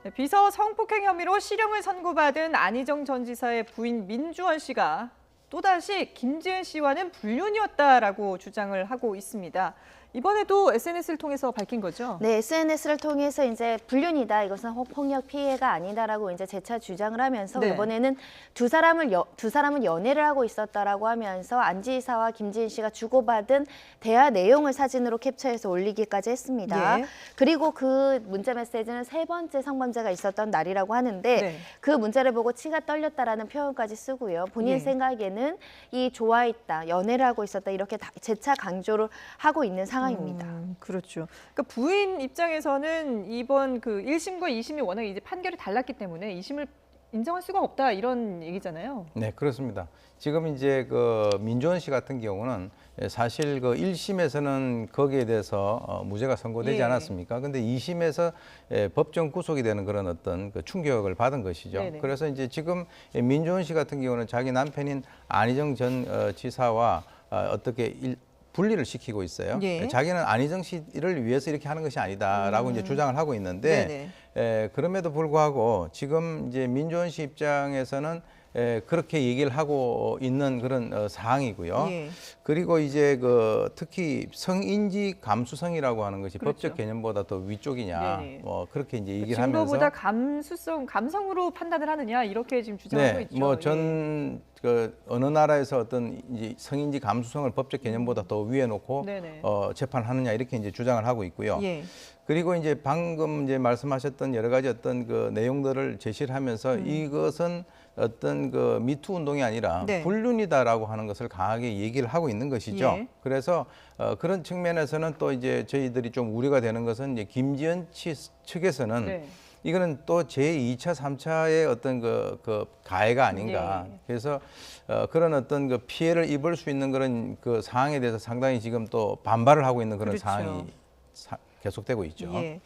네, 비서 성폭행 혐의로 실형을 선고받은 안희정 전 지사의 부인 민주원 씨가 또다시 김지은 씨와는 불륜이었다라고 주장을 하고 있습니다. 이번에도 SNS를 통해서 밝힌 거죠? 네, SNS를 통해서 이제 불륜이다, 이것은 폭력 피해가 아니다라고 이제 재차 주장을 하면서 네. 이번에는 두 사람은 연애를 하고 있었다라고 하면서 안 지사와 김지은 씨가 주고받은 대화 내용을 사진으로 캡처해서 올리기까지 했습니다. 예. 그리고 그 문자 메시지는 세 번째 성범죄가 있었던 날이라고 하는데 네. 그 문자를 보고 치가 떨렸다라는 표현까지 쓰고요. 본인 예. 생각에는 이 좋아했다, 연애를 하고 있었다 이렇게 재차 강조를 하고 있는 상황입니다. 그렇죠. 그러니까 부인 입장에서는 이번 그 1심과 2심이 워낙 이제 판결이 달랐기 때문에 2심을 인정할 수가 없다 이런 얘기잖아요. 네, 그렇습니다. 지금 이제 그 민주원 씨 같은 경우는 사실 그 1심에서는 거기에 대해서 무죄가 선고되지 예. 않았습니까? 근데 2심에서 법정 구속이 되는 그런 어떤 그 충격을 받은 것이죠. 네네. 그래서 이제 지금 민주원 씨 같은 경우는 자기 남편인 안희정 전 지사와 어떻게 분리를 시키고 있어요. 예. 자기는 안희정 씨를 위해서 이렇게 하는 것이 아니다라고 이제 주장을 하고 있는데 그럼에도 불구하고 지금 이제 민주원 씨 입장에서는 그렇게 얘기를 하고 있는 그런 상황이고요. 예. 그리고 이제 그 특히 성인지 감수성이라고 하는 것이 그렇죠. 법적 개념보다 더 위쪽이냐, 네네. 뭐 그렇게 이제 얘기를 하면서 증거보다 감성으로 판단을 하느냐 이렇게 지금 주장하고 있죠. 뭐 예. 전 그 어느 나라에서 어떤 이제 성인지 감수성을 법적 개념보다 더 위에 놓고 네네. 재판하느냐 이렇게 이제 주장을 하고 있고요. 예. 그리고 이제 방금 이제 말씀하셨던 여러 가지 어떤 그 내용들을 제시를 하면서 이것은 어떤 그 미투 운동이 아니라 네. 불륜이다라고 하는 것을 강하게 얘기를 하고 있는 것이죠. 예. 그래서 그런 측면에서는 또 이제 저희들이 좀 우려가 되는 것은 이제 김지은 측에서는 네. 이거는 또 제2차, 3차의 어떤 그 가해가 아닌가. 예. 그래서 그런 어떤 그 피해를 입을 수 있는 그런 그 상황에 대해서 상당히 지금 또 반발을 하고 있는 그런 그렇죠. 상황이 계속되고 있죠. 예.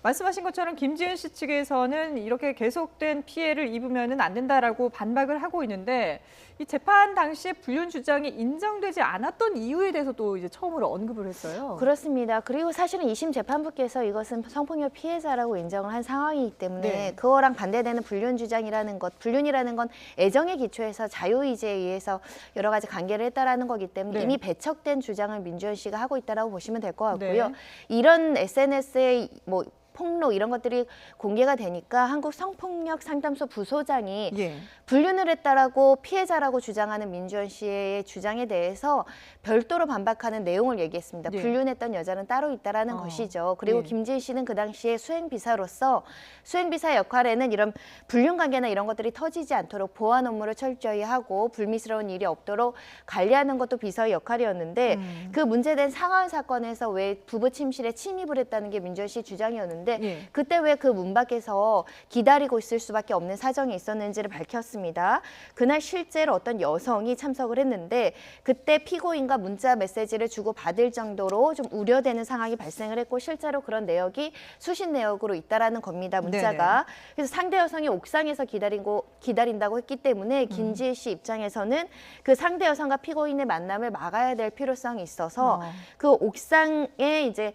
말씀하신 것처럼 김지은 씨 측에서는 이렇게 계속된 피해를 입으면 안 된다라고 반박을 하고 있는데 이 재판 당시에 불륜 주장이 인정되지 않았던 이유에 대해서도 이제 처음으로 언급을 했어요. 그렇습니다. 그리고 사실은 2심 재판부께서 이것은 성폭력 피해자라고 인정을 한 상황이기 때문에 네. 그거랑 반대되는 불륜 주장이라는 것, 불륜이라는 건 애정에 기초해서 자유의지에 의해서 여러 가지 관계를 했다라는 거기 때문에 네. 이미 배척된 주장을 민주원 씨가 하고 있다라고 보시면 될 것 같고요. 네. 이런 SNS의 뭐 폭로 이런 것들이 공개가 되니까 한국 성폭력 상담소 부소장이 예. 불륜을 했다라고 피해자라고 주장하는 민주원 씨의 주장에 대해서 별도로 반박하는 내용을 얘기했습니다. 예. 불륜했던 여자는 따로 있다라는 것이죠. 그리고 예. 김지은 씨는 그 당시에 수행비사로서 수행비사 역할에는 이런 불륜 관계나 이런 것들이 터지지 않도록 보안 업무를 철저히 하고 불미스러운 일이 없도록 관리하는 것도 비서의 역할이었는데 그 문제된 상하이 사건에서 왜 부부 침실에 침입을 했다는 게 민주원 씨 주장이었는데 예. 그때 왜 그 문 밖에서 기다리고 있을 수밖에 없는 사정이 있었는지를 밝혔습니다. 그날 실제로 어떤 여성이 참석을 했는데 그때 피고인과 문자 메시지를 주고 받을 정도로 좀 우려되는 상황이 발생을 했고 실제로 그런 내역이 수신 내역으로 있다라는 겁니다. 문자가. 그래서 상대 여성이 옥상에서 기다린다고 했기 때문에 김지혜 씨 입장에서는 그 상대 여성과 피고인의 만남을 막아야 될 필요성이 있어서 그 옥상에 이제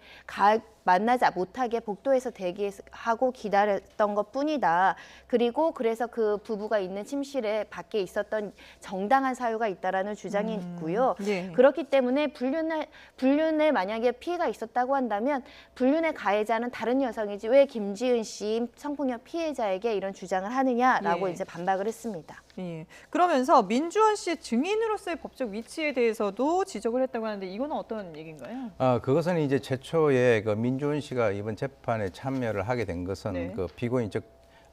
만나지 못하게 복도에서 대기하고 기다렸던 것뿐이다. 그리고 그래서 그 부부가 있는 침실에 밖에 있었던 정당한 사유가 있다라는 주장이 있고요. 예. 그렇기 때문에 불륜에 만약에 피해가 있었다고 한다면 불륜의 가해자는 다른 여성이지 왜 김지은 씨 성폭력 피해자에게 이런 주장을 하느냐라고 예. 이제 반박을 했습니다. 예. 그러면서 민주원 씨의 증인으로서의 법적 위치에 대해서도 지적을 했다고 하는데 이거는 어떤 얘기인가요? 그것은 이제 최초에 그 민주원 씨가 이번 재판에 참여를 하게 된 것은 네. 그 피고인 즉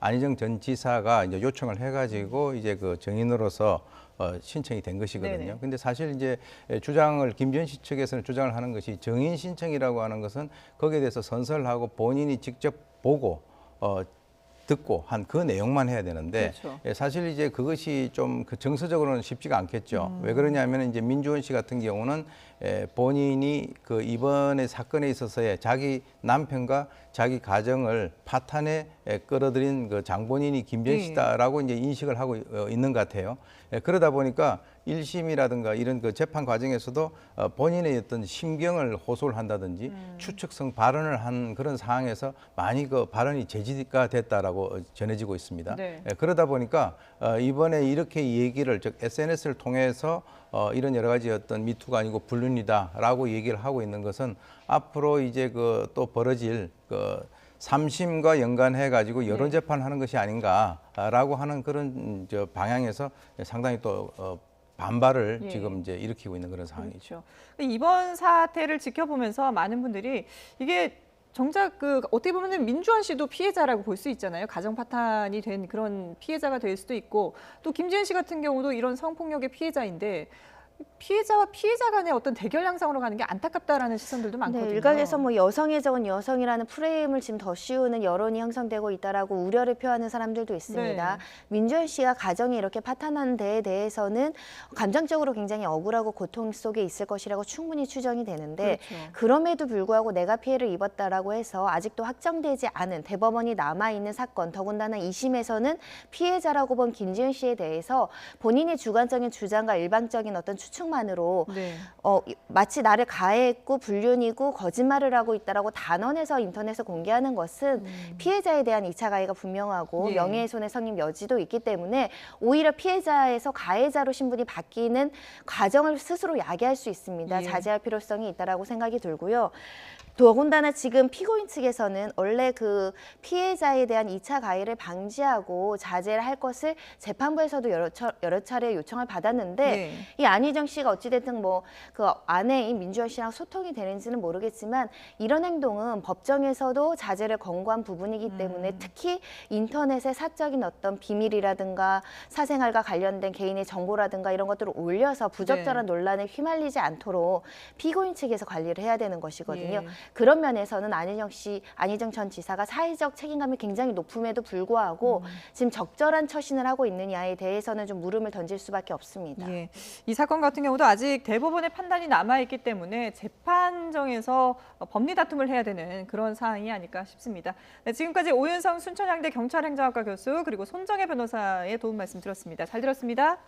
안희정 전 지사가 이제 요청을 해가지고 이제 그 증인으로서 신청이 된 것이거든요. 네네. 근데 사실 이제 김지은 씨 측에서는 주장을 하는 것이 증인 신청이라고 하는 것은 거기에 대해서 선서하고 본인이 직접 보고 듣고 한 그 내용만 해야 되는데 그렇죠. 사실 이제 그것이 좀 그 정서적으로는 쉽지가 않겠죠. 왜 그러냐면 이제 민주원 씨 같은 경우는 본인이 그 이번에 사건에 있어서의 자기 남편과 자기 가정을 파탄에 끌어들인 그 장본인이 김지현 씨다라고 이제 인식을 하고 있는 것 같아요. 그러다 보니까 1심이라든가 이런 그 재판 과정에서도 본인의 어떤 심경을 호소를 한다든지 추측성 발언을 한 그런 상황에서 많이 그 발언이 제지가 됐다라고 전해지고 있습니다. 네. 그러다 보니까 이번에 이렇게 얘기를 즉 SNS를 통해서 이런 여러 가지 어떤 미투가 아니고 불륜이다라고 얘기를 하고 있는 것은 앞으로 이제 그 또 벌어질 그 3심과 연관해 가지고 여론 재판하는 것이 아닌가라고 하는 그런 저 방향에서 상당히 또 반발을 지금 이제 일으키고 있는 그런 상황이죠. 그렇죠. 이번 사태를 지켜보면서 많은 분들이 이게 정작 그 어떻게 보면은 민주환 씨도 피해자라고 볼 수 있잖아요. 가정 파탄이 된 그런 피해자가 될 수도 있고 또 김지현 씨 같은 경우도 이런 성폭력의 피해자인데 피해자와 피해자 간의 어떤 대결 양상으로 가는 게 안타깝다라는 시선들도 많거든요. 네, 일각에서 뭐 여성의 적은 여성이라는 프레임을 지금 더 씌우는 여론이 형성되고 있다라고 우려를 표하는 사람들도 있습니다. 네. 민주현 씨가 가정이 이렇게 파탄한 데에 대해서는 감정적으로 굉장히 억울하고 고통 속에 있을 것이라고 충분히 추정이 되는데 그렇죠. 그럼에도 불구하고 내가 피해를 입었다라고 해서 아직도 확정되지 않은 대법원이 남아있는 사건, 더군다나 2심에서는 피해자라고 본 김지현 씨에 대해서 본인의 주관적인 주장과 일방적인 어떤 추측만으로 네. 마치 나를 가해했고 불륜이고 거짓말을 하고 있다라고 단언해서 인터넷에 공개하는 것은 피해자에 대한 2차 가해가 분명하고 예. 명예훼손의 성립 여지도 있기 때문에 오히려 피해자에서 가해자로 신분이 바뀌는 과정을 스스로 야기할 수 있습니다. 예. 자제할 필요성이 있다라고 생각이 들고요. 더군다나 지금 피고인 측에서는 원래 그 피해자에 대한 2차 가해를 방지하고 자제를 할 것을 재판부에서도 여러 차례 요청을 받았는데 네. 이 안희정 씨가 어찌됐든 뭐 그 아내인 민주현 씨랑 소통이 되는지는 모르겠지만 이런 행동은 법정에서도 자제를 권고한 부분이기 때문에 특히 인터넷에 사적인 어떤 비밀이라든가 사생활과 관련된 개인의 정보라든가 이런 것들을 올려서 부적절한 논란에 휘말리지 않도록 피고인 측에서 관리를 해야 되는 것이거든요. 예. 그런 면에서는 안희정 전 지사가 사회적 책임감이 굉장히 높음에도 불구하고 지금 적절한 처신을 하고 있느냐에 대해서는 좀 물음을 던질 수밖에 없습니다. 예. 이 사건 같은 경우도 아직 대법원의 판단이 남아있기 때문에 재판정에서 법리 다툼을 해야 되는 그런 사항이 아닐까 싶습니다. 네, 지금까지 오윤성 순천향대 경찰행정학과 교수 그리고 손정혜 변호사의 도움 말씀 들었습니다. 잘 들었습니다.